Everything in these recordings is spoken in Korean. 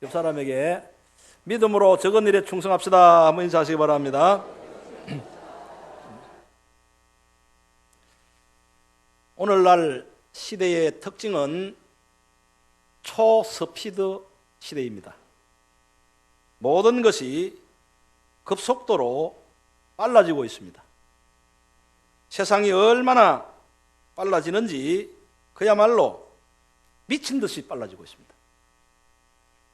옆 사람에게 믿음으로 적은 일에 충성합시다 한번 인사하시기 바랍니다. 오늘날 시대의 특징은 초스피드 시대입니다. 모든 것이 급속도로 빨라지고 있습니다. 세상이 얼마나 빨라지는지 그야말로 미친 듯이 빨라지고 있습니다.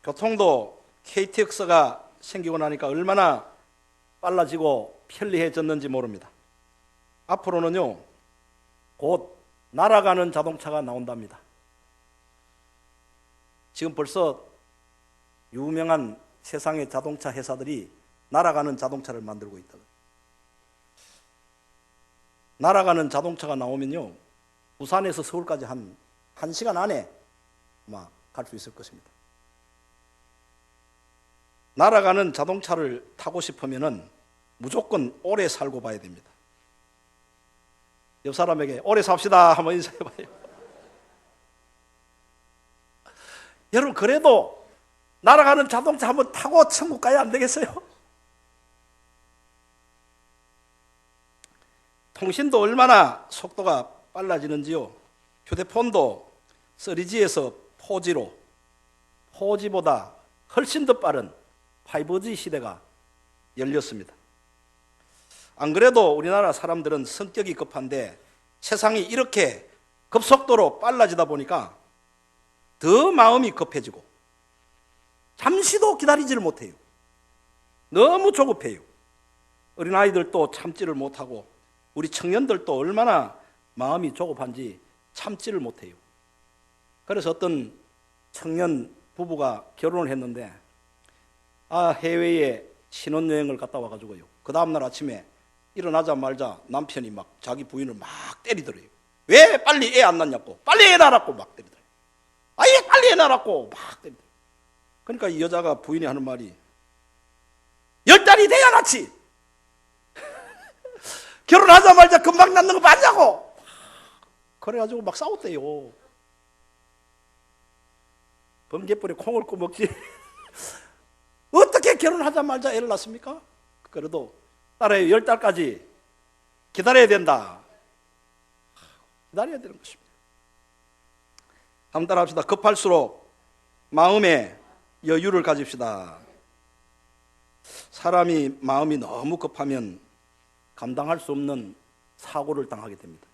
교통도 KTX가 생기고 나니까 얼마나 빨라지고 편리해졌는지 모릅니다. 앞으로는요, 곧 날아가는 자동차가 나온답니다. 지금 벌써 유명한 세상의 자동차 회사들이 날아가는 자동차를 만들고 있다. 날아가는 자동차가 나오면요, 부산에서 서울까지 한 1시간 안에 아마 갈 수 있을 것입니다. 날아가는 자동차를 타고 싶으면 무조건 오래 살고 봐야 됩니다. 옆 사람에게 오래 삽시다 한번 인사해봐요. 여러분, 그래도 날아가는 자동차 한번 타고 천국 가야 안 되겠어요? 통신도 얼마나 속도가 빨라지는지요. 휴대폰도 3G에서 4G로, 4G보다 훨씬 더 빠른 5G 시대가 열렸습니다. 안 그래도 우리나라 사람들은 성격이 급한데 세상이 이렇게 급속도로 빨라지다 보니까 더 마음이 급해지고 잠시도 기다리지를 못해요. 너무 조급해요. 어린아이들도 참지를 못하고 우리 청년들도 얼마나 마음이 조급한지 참지를 못해요. 그래서 어떤 청년 부부가 결혼을 했는데 해외에 신혼여행을 갔다 와가지고요, 그 다음날 아침에 일어나자마자 남편이 막 자기 부인을 막 때리더래요. 왜 빨리 애 안 낳냐고, 빨리 애 낳으라고 막 때리더래요. 아예 빨리 애 낳으라고 막 때리더래요. 그러니까 이 여자가, 부인이 하는 말이 10달이 돼야 낳지 결혼하자마자 금방 낳는 거 맞냐고. 그래가지고 막 싸웠대요. 번개불에 콩을 꺼먹지 어떻게 결혼하자마자 애를 낳습니까? 그래도 딸의 10달까지 기다려야 된다. 기다려야 되는 것입니다. 한번 따라합시다. 급할수록 마음에 여유를 가집시다. 사람이 마음이 너무 급하면 감당할 수 없는 사고를 당하게 됩니다.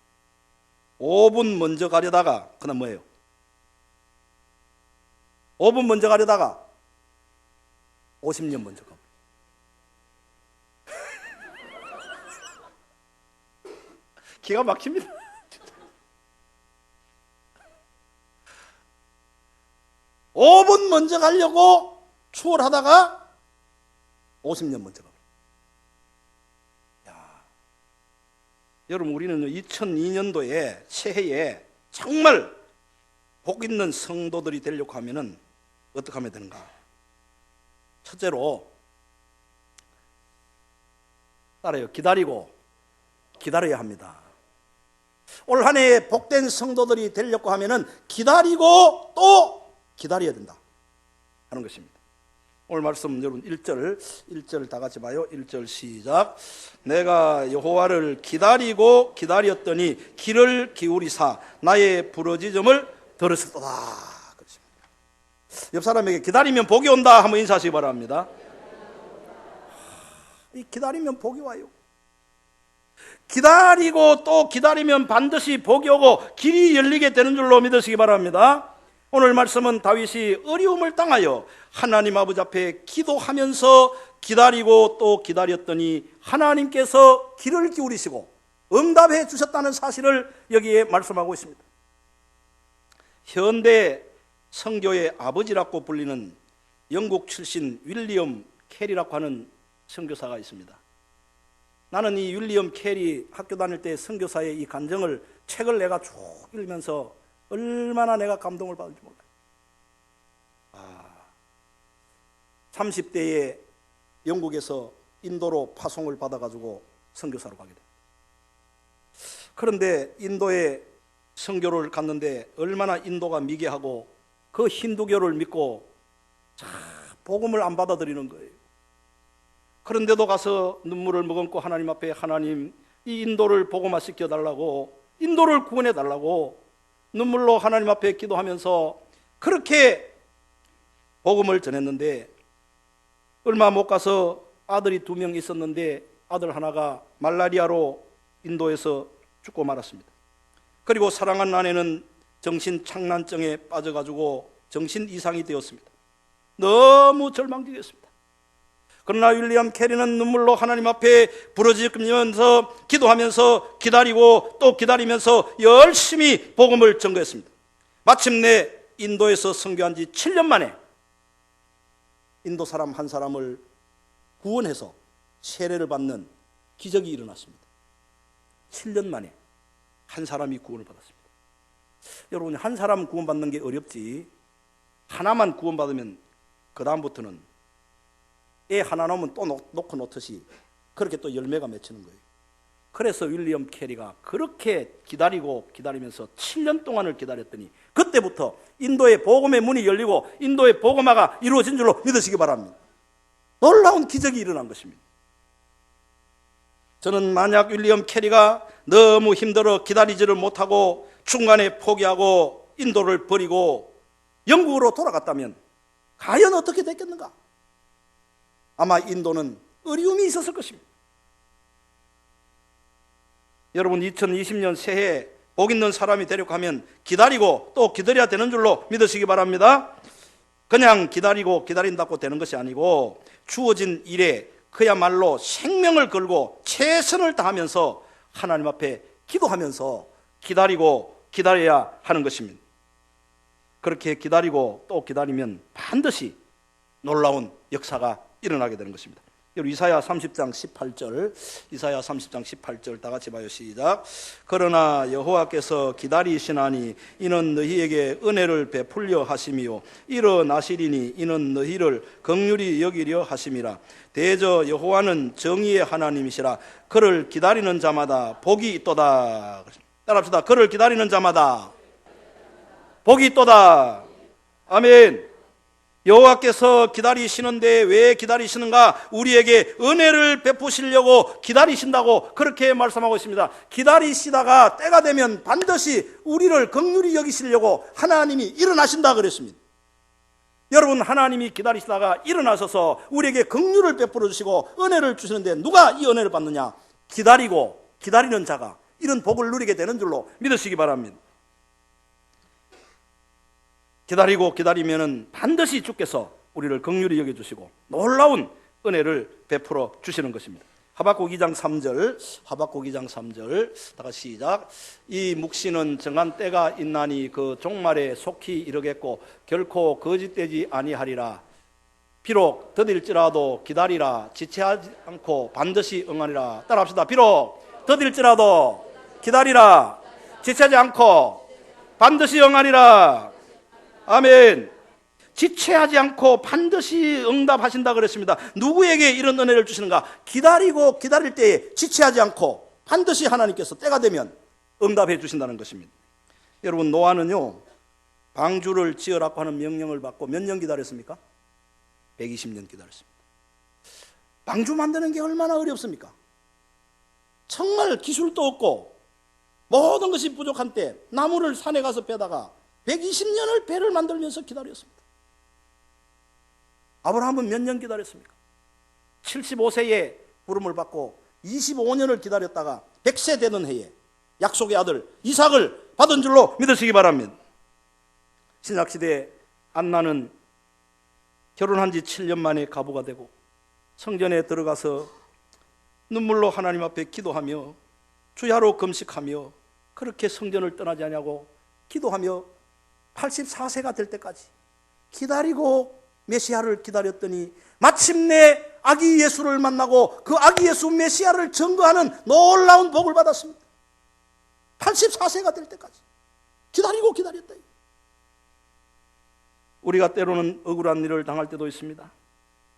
5분 먼저 가려다가 그다음 뭐예요? 5분 먼저 가려다가 50년 먼저 가버려요. 기가 막힙니다. 5분 먼저 가려고 추월하다가 50년 먼저 가버려요. 여러분, 우리는 2002년도에 새해에 정말 복 있는 성도들이 되려고 하면은 어떻게 하면 되는가? 첫째로 따라요. 기다려야 합니다. 올 한 해에 복된 성도들이 되려고 하면은 기다리고 또 기다려야 된다 하는 것입니다. 오늘 말씀 여러분 1절 다 같이 봐요. 1절 시작. 내가 여호와를 기다리고 기다렸더니 귀를 기울이사 나의 부르짖음을 들으셨도다. 옆 사람에게 기다리면 복이 온다 한번 인사하시기 바랍니다. 이 기다리면 복이 와요. 기다리고 또 기다리면 반드시 복이 오고 길이 열리게 되는 줄로 믿으시기 바랍니다. 오늘 말씀은 다윗이 어려움을 당하여 하나님 아버지 앞에 기도하면서 기다리고 또 기다렸더니 하나님께서 귀를 기울이시고 응답해 주셨다는 사실을 여기에 말씀하고 있습니다. 현대 선교의 아버지라고 불리는 영국 출신 윌리엄 캐리라고 하는 선교사가 있습니다. 나는 이 윌리엄 캐리 학교 다닐 때 선교사의 이 간증을, 책을 내가 쭉 읽으면서 얼마나 내가 감동을 받을지 몰라요. 30대에 영국에서 인도로 파송을 받아가지고 선교사로 가게 됩니다. 그런데 인도에 선교를 갔는데 얼마나 인도가 미개하고 그 힌두교를 믿고 자, 복음을 안 받아들이는 거예요. 그런데도 가서 눈물을 머금고 하나님 앞에, 하나님 이 인도를 복음화시켜 달라고, 인도를 구원해 달라고 눈물로 하나님 앞에 기도하면서 그렇게 복음을 전했는데, 얼마 못 가서 아들이 2명 있었는데 아들 하나가 말라리아로 인도에서 죽고 말았습니다. 그리고 사랑하는 아내는 정신착란증에 빠져가지고 정신 이상이 되었습니다. 너무 절망적이었습니다. 그러나 윌리엄 캐리는 눈물로 하나님 앞에 부르짖으면서 기도하면서 기다리고 또 기다리면서 열심히 복음을 전거했습니다. 마침내 인도에서 선교한 지 7년 만에 인도 사람 한 사람을 구원해서 세례를 받는 기적이 일어났습니다. 7년 만에 한 사람이 구원을 받았습니다. 여러분, 한 사람 구원받는 게 어렵지, 하나만 구원받으면 그 다음부터는 애 하나 놓으면 또 놓고 놓듯이 그렇게 또 열매가 맺히는 거예요. 그래서 윌리엄 캐리가 그렇게 기다리면서 7년 동안을 기다렸더니 그때부터 인도의 복음의 문이 열리고 인도의 복음화가 이루어진 줄로 믿으시기 바랍니다. 놀라운 기적이 일어난 것입니다. 저는 만약 윌리엄 캐리가 너무 힘들어 기다리지를 못하고 중간에 포기하고 인도를 버리고 영국으로 돌아갔다면 과연 어떻게 됐겠는가? 아마 인도는 어려움이 있었을 것입니다. 여러분, 2020년 새해 복 있는 사람이 되려고 하면 기다리고 또 기다려야 되는 줄로 믿으시기 바랍니다. 그냥 기다린다고 되는 것이 아니고 주어진 일에 그야말로 생명을 걸고 최선을 다하면서 하나님 앞에 기도하면서 기다려야 하는 것입니다. 그렇게 기다리고 또 기다리면 반드시 놀라운 역사가 일어나게 되는 것입니다. 이사야 30장 18절 다 같이 봐요. 시작. 그러나 여호와께서 기다리시나니 이는 너희에게 은혜를 베풀려 하심이요 일어나시리니 이는 너희를 긍휼히 여기려 하심이라. 대저 여호와는 정의의 하나님이시라. 그를 기다리는 자마다 복이 있도다. 따라합시다. 그를 기다리는 자마다 복이 있도다. 아멘. 여호와께서 기다리시는데 왜 기다리시는가? 우리에게 은혜를 베푸시려고 기다리신다고 그렇게 말씀하고 있습니다. 기다리시다가 때가 되면 반드시 우리를 긍휼히 여기시려고 하나님이 일어나신다 그랬습니다. 여러분, 하나님이 기다리시다가 일어나셔서 우리에게 긍휼을 베풀어 주시고 은혜를 주시는데 누가 이 은혜를 받느냐? 기다리는 자가 이런 복을 누리게 되는 줄로 믿으시기 바랍니다. 기다리면은 반드시 주께서 우리를 긍휼히 여겨주시고 놀라운 은혜를 베풀어 주시는 것입니다. 하박국 2장 3절 다 같이 시작. 이 묵시는 정한 때가 있나니 그 종말에 속히 이르겠고 결코 거짓되지 아니하리라. 비록 더딜지라도 기다리라. 지체하지 않고 반드시 응하리라. 따라합시다. 비록 더딜지라도 기다리라. 지체하지 않고 반드시 응하리라. 아멘. 지체하지 않고 반드시 응답하신다 그랬습니다. 누구에게 이런 은혜를 주시는가? 기다릴 때에 지체하지 않고 반드시 하나님께서 때가 되면 응답해 주신다는 것입니다. 여러분, 노아는요 방주를 지으라고 하는 명령을 받고 몇 년 기다렸습니까? 120년 기다렸습니다. 방주 만드는 게 얼마나 어렵습니까? 정말 기술도 없고 모든 것이 부족한 때 나무를 산에 가서 베다가 120년을 배를 만들면서 기다렸습니다. 아브라함은 몇 년 기다렸습니까? 75세에 부름을 받고 25년을 기다렸다가 100세 되는 해에 약속의 아들 이삭을 받은 줄로 믿으시기 바랍니다. 신약시대에 안나는 결혼한 지 7년 만에 가부가 되고 성전에 들어가서 눈물로 하나님 앞에 기도하며 주야로 금식하며 그렇게 성전을 떠나지 않냐고 기도하며 84세가 될 때까지 기다리고 메시아를 기다렸더니 마침내 아기 예수를 만나고 그 아기 예수 메시아를 증거하는 놀라운 복을 받았습니다. 84세가 될 때까지 기다렸다. 우리가 때로는 억울한 일을 당할 때도 있습니다.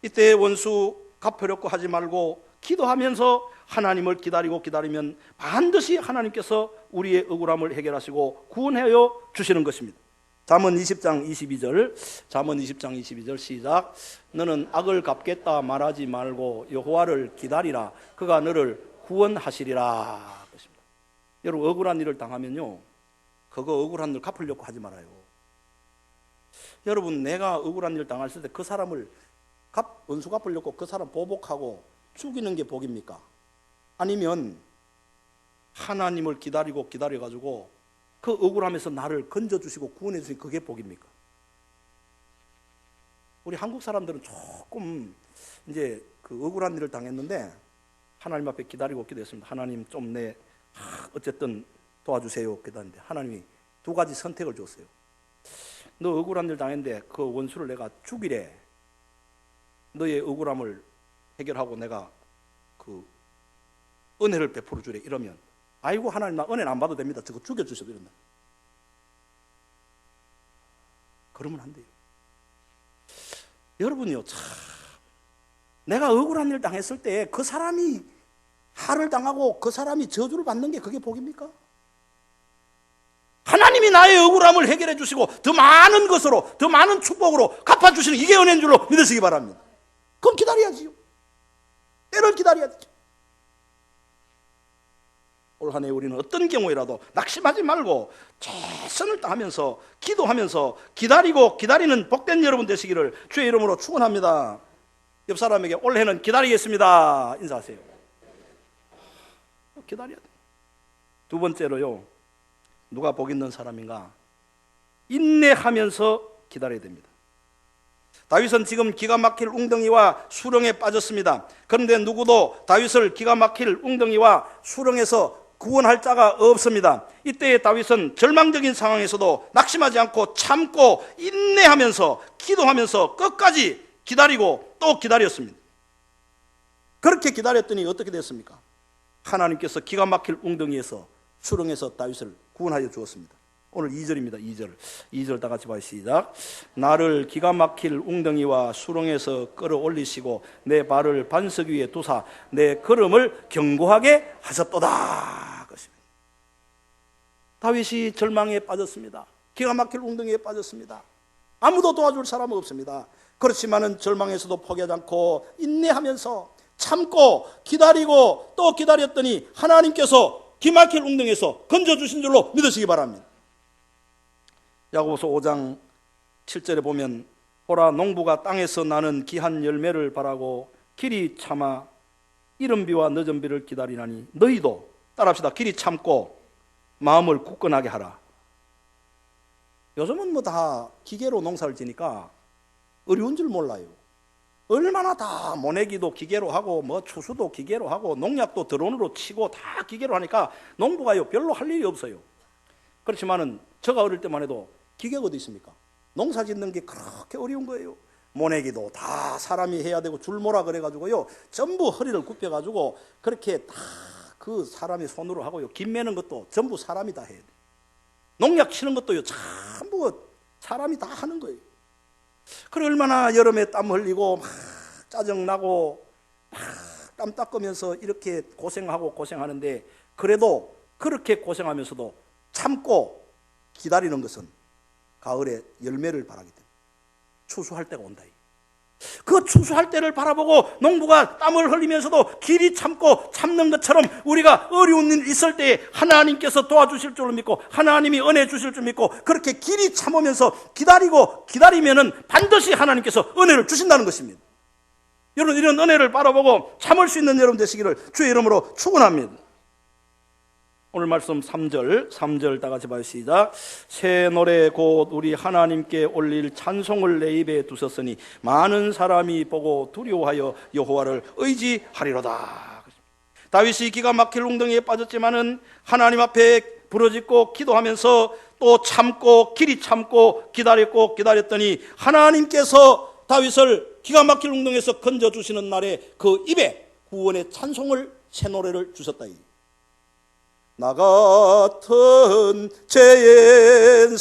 이때 원수 갚으려고 하지 말고 기도하면서 하나님을 기다리면 반드시 하나님께서 우리의 억울함을 해결하시고 구원하여 주시는 것입니다. 잠언 20장 22절, 잠언 20장 22절 시작. 너는 악을 갚겠다 말하지 말고 여호와를 기다리라. 그가 너를 구원하시리라. 그렇습니다. 여러분, 억울한 일을 당하면요, 그거 억울한 일 갚으려고 하지 말아요. 여러분, 내가 억울한 일 당했을 때 그 사람을 원수 갚으려고 그 사람 보복하고 죽이는 게 복입니까? 아니면 하나님을 기다려가지고 그 억울함에서 나를 건져주시고 구원해주시니 그게 복입니까? 우리 한국 사람들은 조금 이제 그 억울한 일을 당했는데 하나님 앞에 기다리고 기도했습니다. 하나님 좀 어쨌든 도와주세요. 기도했는데 하나님이 두 가지 선택을 줬어요. 너 억울한 일 당했는데 그 원수를 내가 죽이래. 너의 억울함을 해결하고 내가 그 은혜를 베풀어 주래. 이러면 아이고 하나님 나 은혜는 안 받아도 됩니다. 저거 죽여주셔도 이런다. 그러면 안 돼요. 여러분요, 참 내가 억울한 일 당했을 때 그 사람이 화를 당하고 그 사람이 저주를 받는 게 그게 복입니까? 하나님이 나의 억울함을 해결해 주시고 더 많은 것으로 더 많은 축복으로 갚아주시는 이게 은혜인 줄로 믿으시기 바랍니다. 그럼 기다려야지요. 때를 기다려야죠. 올 한 해 우리는 어떤 경우에라도 낙심하지 말고 최선을 다하면서 기도하면서 기다리는 복된 여러분 되시기를 주의 이름으로 축원합니다. 옆 사람에게 올해는 기다리겠습니다 인사하세요. 기다려야 돼요. 두 번째로요, 누가 복 있는 사람인가? 인내하면서 기다려야 됩니다. 다윗은 지금 기가 막힐 웅덩이와 수렁에 빠졌습니다. 그런데 누구도 다윗을 기가 막힐 웅덩이와 수렁에서 구원할 자가 없습니다. 이때의 다윗은 절망적인 상황에서도 낙심하지 않고 참고 인내하면서 기도하면서 끝까지 기다리고 또 기다렸습니다. 그렇게 기다렸더니 어떻게 됐습니까? 하나님께서 기가 막힐 웅덩이에서 수렁에서 다윗을 구원하여 주었습니다. 오늘 2절입니다. 2절 다 같이 봐요. 시작. 나를 기가 막힐 웅덩이와 수렁에서 끌어올리시고 내 발을 반석 위에 두사 내 걸음을 견고하게 하셨도다. 그것입니다. 다윗이 절망에 빠졌습니다. 기가 막힐 웅덩이에 빠졌습니다. 아무도 도와줄 사람은 없습니다. 그렇지만은 절망에서도 포기하지 않고 인내하면서 참고 기다리고 또 기다렸더니 하나님께서 기막힐 웅덩이에서 건져주신 줄로 믿으시기 바랍니다. 야고보서 5장 7절에 보면 보라 농부가 땅에서 나는 귀한 열매를 바라고 길이 참아 이른 비와 늦은 비를 기다리나니 너희도 따라합시다. 길이 참고 마음을 굳건하게 하라. 요즘은 뭐 다 기계로 농사를 지니까 어려운 줄 몰라요. 얼마나 다 모내기도 기계로 하고 뭐 추수도 기계로 하고 농약도 드론으로 치고 다 기계로 하니까 농부가요 별로 할 일이 없어요. 그렇지만은 제가 어릴 때만 해도 기계가 어디 있습니까? 농사 짓는 게 그렇게 어려운 거예요. 모내기도 다 사람이 해야 되고 줄모라 그래가지고요 전부 허리를 굽혀가지고 그렇게 다 그 사람이 손으로 하고요. 김 매는 것도 전부 사람이 다 해야 돼. 농약 치는 것도요 전부 사람이 다 하는 거예요. 그래 얼마나 여름에 땀 흘리고 막 짜증나고 막 땀 닦으면서 이렇게 고생하는데 그래도 그렇게 고생하면서도 참고 기다리는 것은 가을에 열매를 바라기 때문에 추수할 때가 온다. 그 추수할 때를 바라보고 농부가 땀을 흘리면서도 길이 참고 참는 것처럼 우리가 어려운 일 있을 때에 하나님께서 도와주실 줄 믿고 하나님이 은혜 주실 줄 믿고 그렇게 길이 참으면서 기다리면은 반드시 하나님께서 은혜를 주신다는 것입니다. 여러분 이런 은혜를 바라보고 참을 수 있는 여러분 되시기를 주의 이름으로 축원합니다. 오늘 말씀 3절 다 같이 봐요. 시작. 새 노래 곧 우리 하나님께 올릴 찬송을 내 입에 두셨으니 많은 사람이 보고 두려워하여 여호와를 의지하리로다. 다윗이 기가 막힐 웅덩이에 빠졌지만은 하나님 앞에 부르짖고 기도하면서 또 참고 길이 참고 기다렸더니 하나님께서 다윗을 기가 막힐 웅덩이에서 건져주시는 날에 그 입에 구원의 찬송을 새 노래를 주셨다. 나 같은 죄인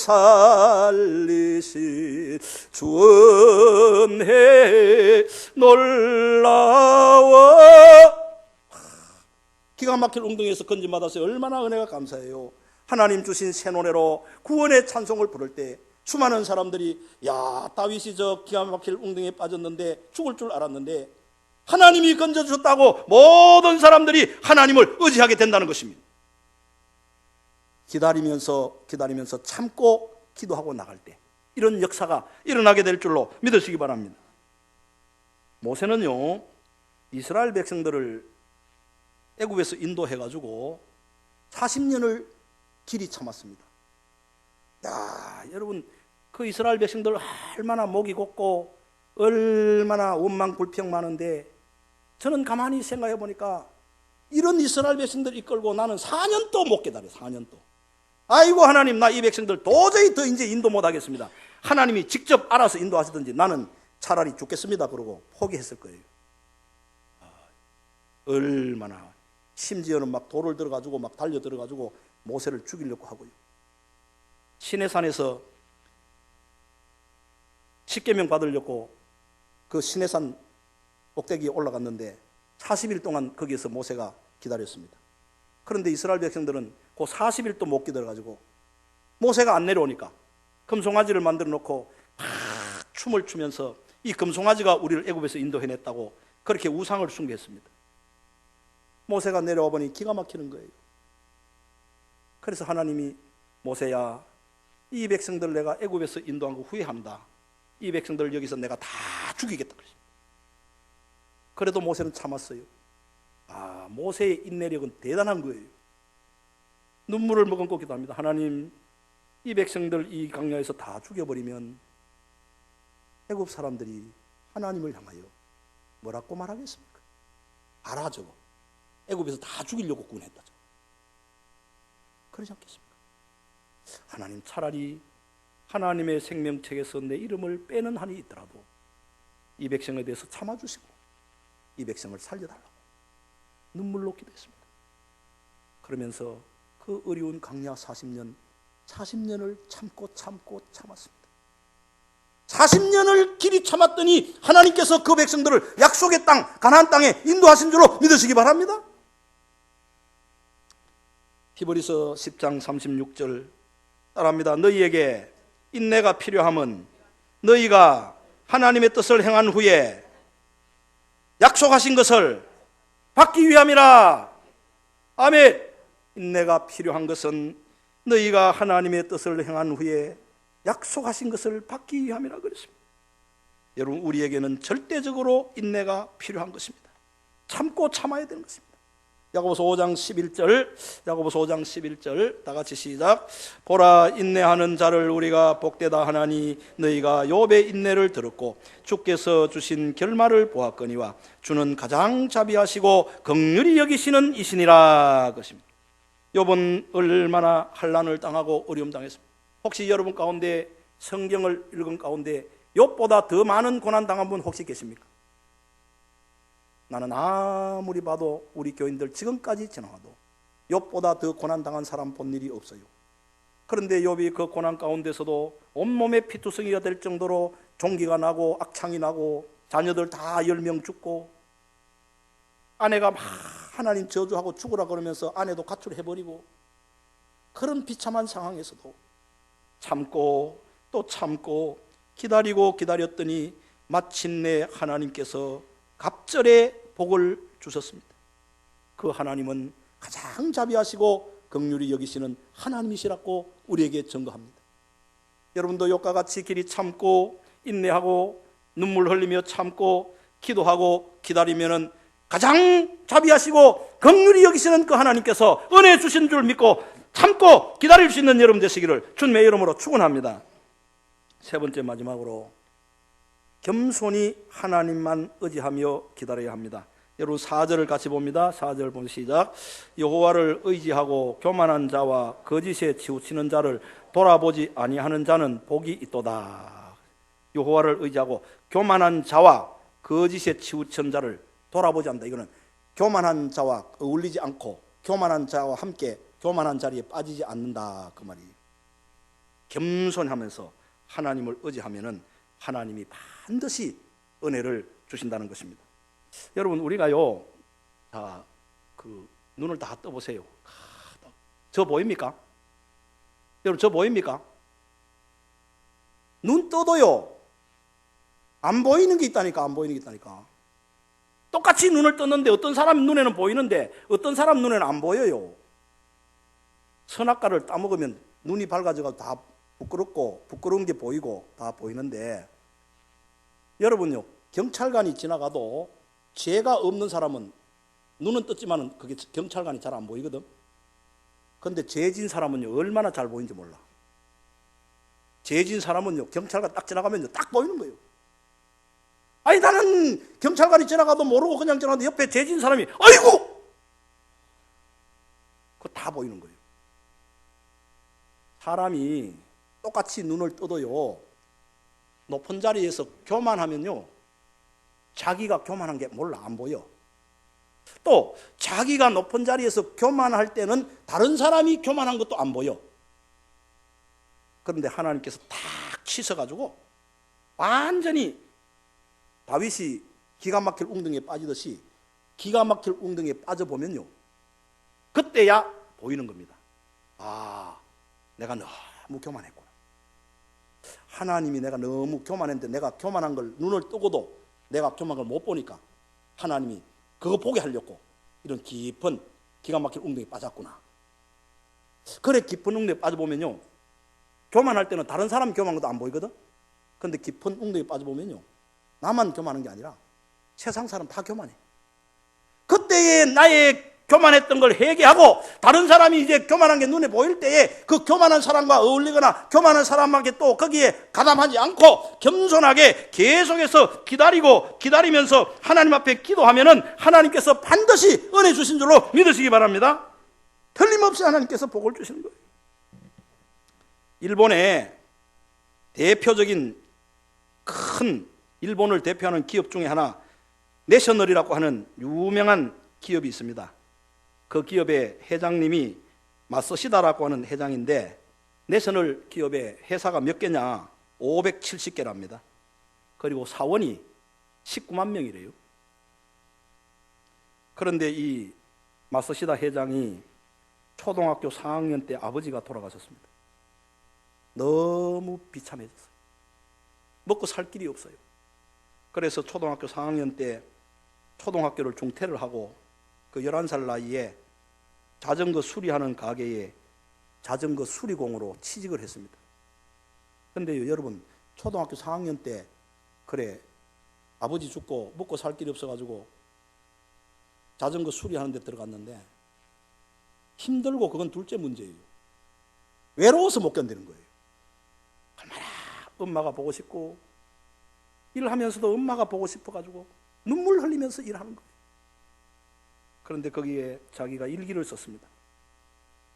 살리신 주 은혜 놀라워. 기가 막힐 웅덩이에서 건짐받았어요. 얼마나 은혜가 감사해요. 하나님 주신 새 노래로 구원의 찬송을 부를 때 수많은 사람들이 야, 다윗이 저 기가 막힐 웅덩이에 빠졌는데 죽을 줄 알았는데 하나님이 건져주셨다고 모든 사람들이 하나님을 의지하게 된다는 것입니다. 기다리면서 참고 기도하고 나갈 때 이런 역사가 일어나게 될 줄로 믿으시기 바랍니다. 모세는요, 이스라엘 백성들을 애굽에서 인도해가지고 40년을 길이 참았습니다. 야, 여러분, 그 이스라엘 백성들 얼마나 목이 곱고 얼마나 원망 불평 많은데, 저는 가만히 생각해 보니까 이런 이스라엘 백성들 이끌고 나는 4년 또 못 기다려. 4년 또. 아이고 하나님, 나 이 백성들 도저히 더 이제 인도 못 하겠습니다. 하나님이 직접 알아서 인도하시든지 나는 차라리 죽겠습니다 그러고 포기했을 거예요. 얼마나, 심지어는 막 돌을 들어가지고 막 달려 들어가지고 모세를 죽이려고 하고요. 시내산에서 십계명 받으려고 그 시내산 꼭대기에 올라갔는데 40일 동안 거기에서 모세가 기다렸습니다. 그런데 이스라엘 백성들은 그 40일도 못 기다려가지고 모세가 안 내려오니까 금송아지를 만들어 놓고 막 춤을 추면서 이 금송아지가 우리를 애굽에서 인도해냈다고 그렇게 우상을 숭배했습니다. 모세가 내려와 보니 기가 막히는 거예요. 그래서 하나님이 모세야, 이 백성들 내가 애굽에서 인도한 거 후회한다. 이 백성들 여기서 내가 다 죽이겠다. 그래도 모세는 참았어요. 아, 모세의 인내력은 대단한 거예요. 눈물을 머금고 기도합니다. 하나님, 이 백성들 이 광야에서 다 죽여버리면 애굽 사람들이 하나님을 향하여 뭐라고 말하겠습니까? 알아, 저거. 애굽에서 다 죽이려고 구원했다. 저거. 그러지 않겠습니까? 하나님, 차라리 하나님의 생명책에서 내 이름을 빼는 한이 있더라도 이 백성에 대해서 참아주시고 이 백성을 살려달라고 눈물로 기도했습니다. 그러면서 그 어려운 광야 40년을 참고 참았습니다. 40년을 길이 참았더니 하나님께서 그 백성들을 약속의 땅, 가나안 땅에 인도하신 줄로 믿으시기 바랍니다. 히브리서 10장 36절 따라합니다. 너희에게 인내가 필요함은 너희가 하나님의 뜻을 행한 후에 약속하신 것을 받기 위함이라. 아멘. 인내가 필요한 것은 너희가 하나님의 뜻을 행한 후에 약속하신 것을 받기 위함이라 그랬습니다. 여러분, 우리에게는 절대적으로 인내가 필요한 것입니다. 참고 참아야 되는 것입니다. 야고보서 5장 11절 다 같이 시작. 보라, 인내하는 자를 우리가 복되다 하나니 너희가 욥의 인내를 들었고 주께서 주신 결말을 보았거니와 주는 가장 자비하시고 긍휼히 여기시는 이시니라 것입니다. 욥은 얼마나 환난을 당하고 어려움 당했습니다. 혹시 여러분 가운데 성경을 읽은 가운데 욥보다 더 많은 고난 당한 분 혹시 계십니까? 나는 아무리 봐도 우리 교인들 지금까지 지나와도 욥보다 더 고난당한 사람 본 일이 없어요. 그런데 욥이 그 고난 가운데서도 온몸에 피투성이가 될 정도로 종기가 나고 악창이 나고 자녀들 다 10명 죽고 아내가 막 하나님 저주하고 죽으라 그러면서 아내도 가출해버리고 그런 비참한 상황에서도 참고 또 참고 기다렸더니 마침내 하나님께서 갑절의 복을 주셨습니다. 그 하나님은 가장 자비하시고 긍휼히 여기시는 하나님이시라고 우리에게 증거합니다. 여러분도 욥과 같이 길이 참고 인내하고 눈물 흘리며 참고 기도하고 기다리면은 가장 자비하시고 긍휼히 여기시는 그 하나님께서 은혜 주신 줄 믿고 참고 기다릴 수 있는 여러분 되시기를 주님의 이름으로 축원합니다. 세 번째 마지막으로 겸손히 하나님만 의지하며 기다려야 합니다. 여러분 4절을 같이 봅니다. 4절 보면 시작. 여호와를 의지하고 교만한 자와 거짓에 치우치는 자를 돌아보지 아니하는 자는 복이 있도다. 여호와를 의지하고 교만한 자와 거짓에 치우치는 자를 돌아보지 않는다. 이거는 교만한 자와 어울리지 않고 교만한 자와 함께 교만한 자리에 빠지지 않는다 그 말이에요. 겸손히 하면서 하나님을 의지하면은 하나님이 반드시 은혜를 주신다는 것입니다. 여러분 우리가요, 자, 그 눈을 다 떠보세요. 저 보입니까? 여러분 저 보입니까? 눈 떠도요, 안 보이는 게 있다니까, 안 보이는 게 있다니까. 똑같이 눈을 떴는데 어떤 사람 눈에는 보이는데 어떤 사람 눈에는 안 보여요. 선악과를 따먹으면 눈이 밝아져서 다 부끄럽고 부끄러운 게 보이고 다 보이는데, 여러분요, 경찰관이 지나가도 죄가 없는 사람은 눈은 떴지만 그게 경찰관이 잘 안 보이거든. 그런데 죄진 사람은요, 얼마나 잘 보이는지 몰라. 죄진 사람은요, 경찰관 딱 지나가면요, 딱 보이는 거예요. 아니, 나는 경찰관이 지나가도 모르고 그냥 지나가는데 옆에 죄진 사람이 아이고! 그거 다 보이는 거예요. 사람이 똑같이 눈을 떠도요, 높은 자리에서 교만하면요, 자기가 교만한 게 몰라, 안 보여. 또 자기가 높은 자리에서 교만할 때는 다른 사람이 교만한 것도 안 보여. 그런데 하나님께서 탁 치셔가지고 완전히 다윗이 기가 막힐 웅덩이에 빠지듯이 기가 막힐 웅덩이에 빠져보면요, 그때야 보이는 겁니다. 아, 내가 너무 교만했구나. 하나님이 내가 너무 교만했는데 내가 교만한 걸 눈을 뜨고도 내가 교만한 걸 못 보니까 하나님이 그거 보게 하려고 이런 깊은 기가 막힐 웅덩이에 빠졌구나. 그래, 깊은 웅덩이에 빠져보면요, 교만할 때는 다른 사람 교만한 것도 안 보이거든. 그런데 깊은 웅덩이에 빠져보면요, 나만 교만한 게 아니라 세상 사람 다 교만해. 그때에 나의 교만했던 걸 회개하고 다른 사람이 이제 교만한 게 눈에 보일 때에 그 교만한 사람과 어울리거나 교만한 사람에게 또 거기에 가담하지 않고 겸손하게 계속해서 기다리면서 하나님 앞에 기도하면은 하나님께서 반드시 은혜 주신 줄로 믿으시기 바랍니다. 틀림없이 하나님께서 복을 주시는 거예요. 일본의 대표적인 큰 일본을 대표하는 기업 중에 하나, 내셔널이라고 하는 유명한 기업이 있습니다. 그 기업의 회장님이 마쓰시다라고 하는 회장인데, 내셔널 기업의 회사가 몇 개냐? 570개랍니다. 그리고 사원이 19만 명이래요. 그런데 이 마쓰시다 회장이 초등학교 4학년 때 아버지가 돌아가셨습니다. 너무 비참해졌어요. 먹고 살 길이 없어요. 그래서 초등학교 4학년 때 초등학교를 중퇴를 하고 그 11살 나이에 자전거 수리하는 가게에 자전거 수리공으로 취직을 했습니다. 그런데요, 여러분, 초등학교 4학년 때 그래, 아버지 죽고 먹고 살 길이 없어가지고 자전거 수리하는 데 들어갔는데 힘들고 그건 둘째 문제예요. 외로워서 못 견디는 거예요. 얼마나 엄마가 보고 싶고 일하면서도 엄마가 보고 싶어가지고 눈물 흘리면서 일하는 거예요. 그런데 거기에 자기가 일기를 썼습니다.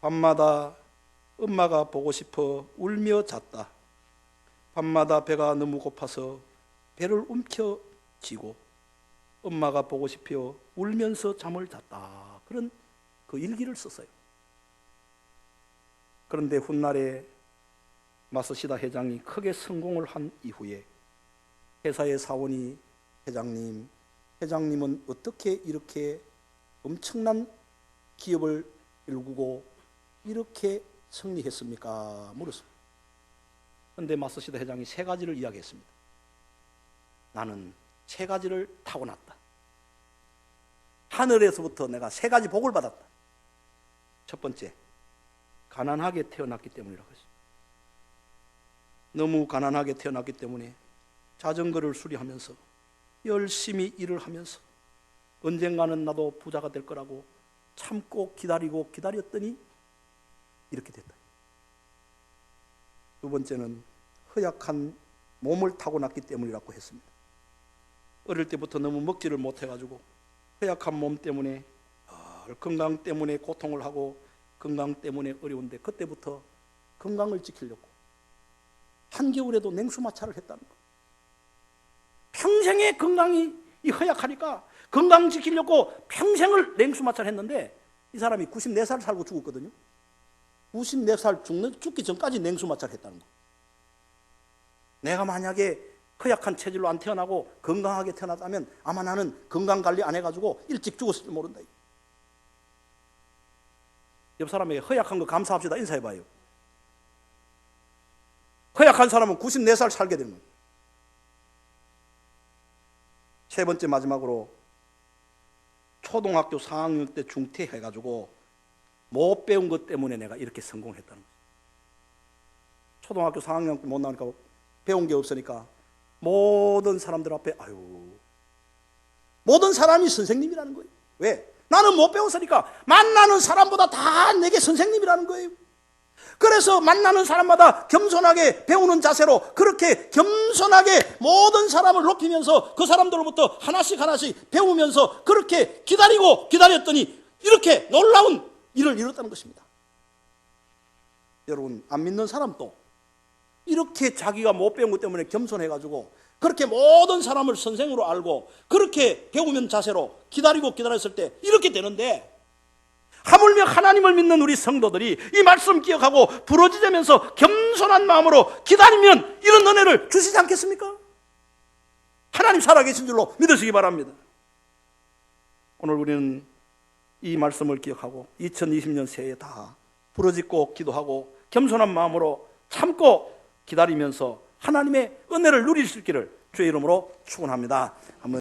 밤마다 엄마가 보고 싶어 울며 잤다. 밤마다 배가 너무 고파서 배를 움켜쥐고 엄마가 보고 싶어 울면서 잠을 잤다. 그런 그 일기를 썼어요. 그런데 훗날에 마쓰시다 회장이 크게 성공을 한 이후에 회사의 사원이 회장님은 어떻게 이렇게 엄청난 기업을 일구고 이렇게 승리했습니까? 물었습니다. 그런데 마쓰시다 회장이 3가지를 이야기했습니다. 나는 3가지를 타고났다. 하늘에서부터 내가 3가지 복을 받았다. 첫 번째, 가난하게 태어났기 때문이라고 했습니다. 너무 가난하게 태어났기 때문에 자전거를 수리하면서 열심히 일을 하면서 언젠가는 나도 부자가 될 거라고 참고 기다렸더니 이렇게 됐다. 두 번째는 허약한 몸을 타고났기 때문이라고 했습니다. 어릴 때부터 너무 먹지를 못해가지고 허약한 몸 때문에 건강 때문에 고통을 하고 건강 때문에 어려운데 그때부터 건강을 지키려고 한겨울에도 냉수마찰을 했다는 거. 평생의 건강이 허약하니까 건강 지키려고 평생을 냉수마찰 했는데 이 사람이 94살 살고 죽었거든요. 94살 죽기 전까지 냉수마찰 했다는 거. 내가 만약에 허약한 체질로 안 태어나고 건강하게 태어났다면 아마 나는 건강관리 안 해가지고 일찍 죽었을지 모른다. 옆 사람에게 허약한 거 감사합시다 인사해봐요. 허약한 사람은 94살 살게 되는 거예요. 세 번째 마지막으로 초등학교 4학년 때 중퇴해가지고 못 배운 것 때문에 내가 이렇게 성공했다는 거예요. 초등학교 4학년 때 못 나오니까 배운 게 없으니까 모든 사람들 앞에 모든 사람이 선생님이라는 거예요. 왜? 나는 못 배웠으니까 만나는 사람보다 다 내게 선생님이라는 거예요. 그래서 만나는 사람마다 겸손하게 배우는 자세로 그렇게 겸손하게 모든 사람을 높이면서 그 사람들로부터 하나씩 하나씩 배우면서 그렇게 기다렸더니 이렇게 놀라운 일을 이뤘다는 것입니다. 여러분, 안 믿는 사람도 이렇게 자기가 못 배운 것 때문에 겸손해가지고 그렇게 모든 사람을 선생으로 알고 그렇게 배우면 자세로 기다렸을 때 이렇게 되는데, 하물며 하나님을 믿는 우리 성도들이 이 말씀 기억하고 부러지면서 겸손한 마음으로 기다리면 이런 은혜를 주시지 않겠습니까? 하나님 살아계신 줄로 믿으시기 바랍니다. 오늘 우리는 이 말씀을 기억하고 2020년 새해 다 부러지고 기도하고 겸손한 마음으로 참고 기다리면서 하나님의 은혜를 누릴 수 있기를 주의 이름으로 축원합니다. 한번